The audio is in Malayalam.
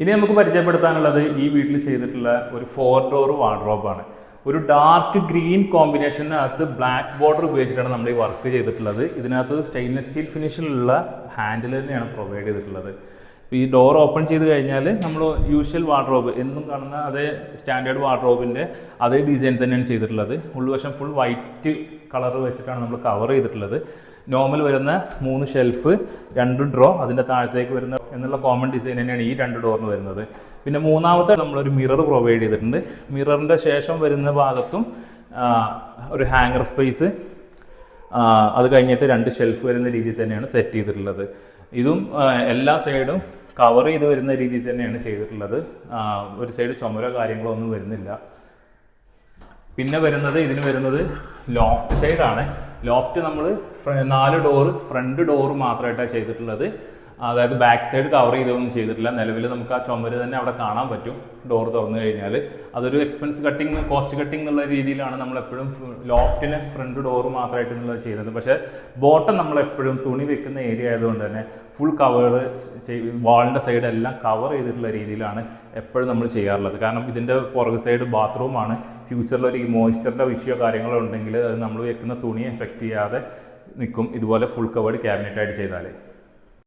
ഇനി നമുക്ക് പരിചയപ്പെടുത്താനുള്ളത് ഈ വീട്ടിൽ ചെയ്തിട്ടുള്ള ഒരു 4 ഡോർ വാർഡ്രോബാണ്. ഒരു ഡാർക്ക് ഗ്രീൻ കോമ്പിനേഷനകത്ത് ബ്ലാക്ക് ബോർഡർ ഉപയോഗിച്ചിട്ടാണ് നമ്മൾ ഈ വർക്ക് ചെയ്തിട്ടുള്ളത്. ഇതിനകത്ത് സ്റ്റെയിൻലെസ് സ്റ്റീൽ ഫിനിഷിലുള്ള ഹാൻഡിൽ തന്നെയാണ് പ്രൊവൈഡ് ചെയ്തിട്ടുള്ളത്. ഈ ഡോർ ഓപ്പൺ ചെയ്ത് കഴിഞ്ഞാൽ നമ്മൾ യൂഷ്വൽ വാർഡ്രോബ് എന്നും കാണുന്ന അതേ സ്റ്റാൻഡേർഡ് വാർഡ്രോബിൻ്റെ അതേ ഡിസൈൻ തന്നെയാണ് ചെയ്തിട്ടുള്ളത്. ഉൾവശം ഫുൾ വൈറ്റ് കളർ വെച്ചിട്ടാണ് നമ്മൾ കവർ ചെയ്തിട്ടുള്ളത്. നോർമൽ വരുന്ന 3 ഷെൽഫ്, 2 ഡ്രോ, അതിൻ്റെ താഴത്തേക്ക് വരുന്ന എന്നുള്ള കോമൺ ഡിസൈൻ തന്നെയാണ് ഈ 2 ഡോറിന് വരുന്നത്. പിന്നെ മൂന്നാമത്തെ നമ്മളൊരു മിറർ പ്രൊവൈഡ് ചെയ്തിട്ടുണ്ട്. മിററിൻ്റെ ശേഷം വരുന്ന ഭാഗത്തും ഒരു ഹാങ്ങർ സ്പേസ്, അത് കഴിഞ്ഞിട്ട് 2 ഷെൽഫ് വരുന്ന രീതിയിൽ തന്നെയാണ് സെറ്റ് ചെയ്തിട്ടുള്ളത്. ഇതും എല്ലാ സൈഡും കവർ ചെയ്ത് വരുന്ന രീതിയിൽ തന്നെയാണ് ചെയ്തിട്ടുള്ളത്. ഒരു സൈഡ് ചുമരോ കാര്യങ്ങളോ ഒന്നും വരുന്നില്ല. പിന്നെ ഇതിന് വരുന്നത് ലോഫ്റ്റ് സൈഡാണ്. ലോഫ്റ്റ് നമ്മൾ 4 ഡോറ് ഫ്രണ്ട് ഡോറ് മാത്രമായിട്ടാണ് ചെയ്തിട്ടുള്ളത്. അതായത് ബാക്ക് സൈഡ് കവർ ചെയ്തൊന്നും ചെയ്തിട്ടില്ല. നിലവിൽ നമുക്ക് ആ ചുമര് തന്നെ അവിടെ കാണാൻ പറ്റും ഡോർ തുറന്നു കഴിഞ്ഞാൽ. അതൊരു എക്സ്പെൻസ് കട്ടിങ്, കോസ്റ്റ് കട്ടിങ് എന്നുള്ള രീതിയിലാണ് നമ്മളെപ്പോഴും ലോഫ്റ്റിന് ഫ്രണ്ട് ഡോറ് മാത്രമായിട്ട് എന്നുള്ളത് ചെയ്യുന്നത്. പക്ഷേ ബോട്ടം നമ്മളെപ്പോഴും തുണി വെക്കുന്ന ഏരിയ ആയതുകൊണ്ട് തന്നെ ഫുൾ കവർ വാളിൻ്റെ സൈഡെല്ലാം കവർ ചെയ്തിട്ടുള്ള രീതിയിലാണ് എപ്പോഴും നമ്മൾ ചെയ്യാറുള്ളത്. കാരണം ഇതിൻ്റെ പുറകു സൈഡ് ബാത്റൂമാണ്. ഫ്യൂച്ചറിൽ ഒരു മോയ്സ്ചറിൻ്റെ വിഷയോ കാര്യങ്ങളോ ഉണ്ടെങ്കിൽ അത് നമ്മൾ വെക്കുന്ന തുണിയെ എഫക്റ്റ് ചെയ്യാതെ നിൽക്കും ഇതുപോലെ ഫുൾ കവേർഡ് ക്യാബിനറ്റായിട്ട് ചെയ്താൽ.